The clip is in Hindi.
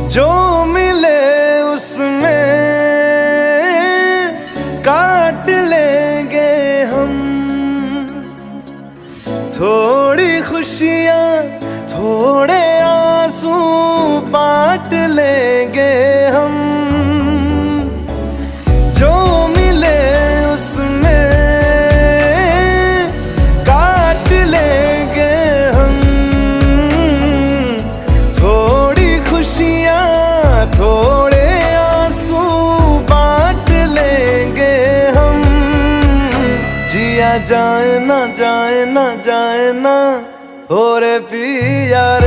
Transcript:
जो मिले उसमें काट लेंगे हम, थोड़ी खुशियाँ थोड़े आंसू बांट लेंगे हम। जो मिले उसमें काट लेंगे हम, थोड़ी खुशियाँ थोड़े आंसू बांट लेंगे हम। जिया जाए ना जाए ना, जाए ना हो रे पिया रे।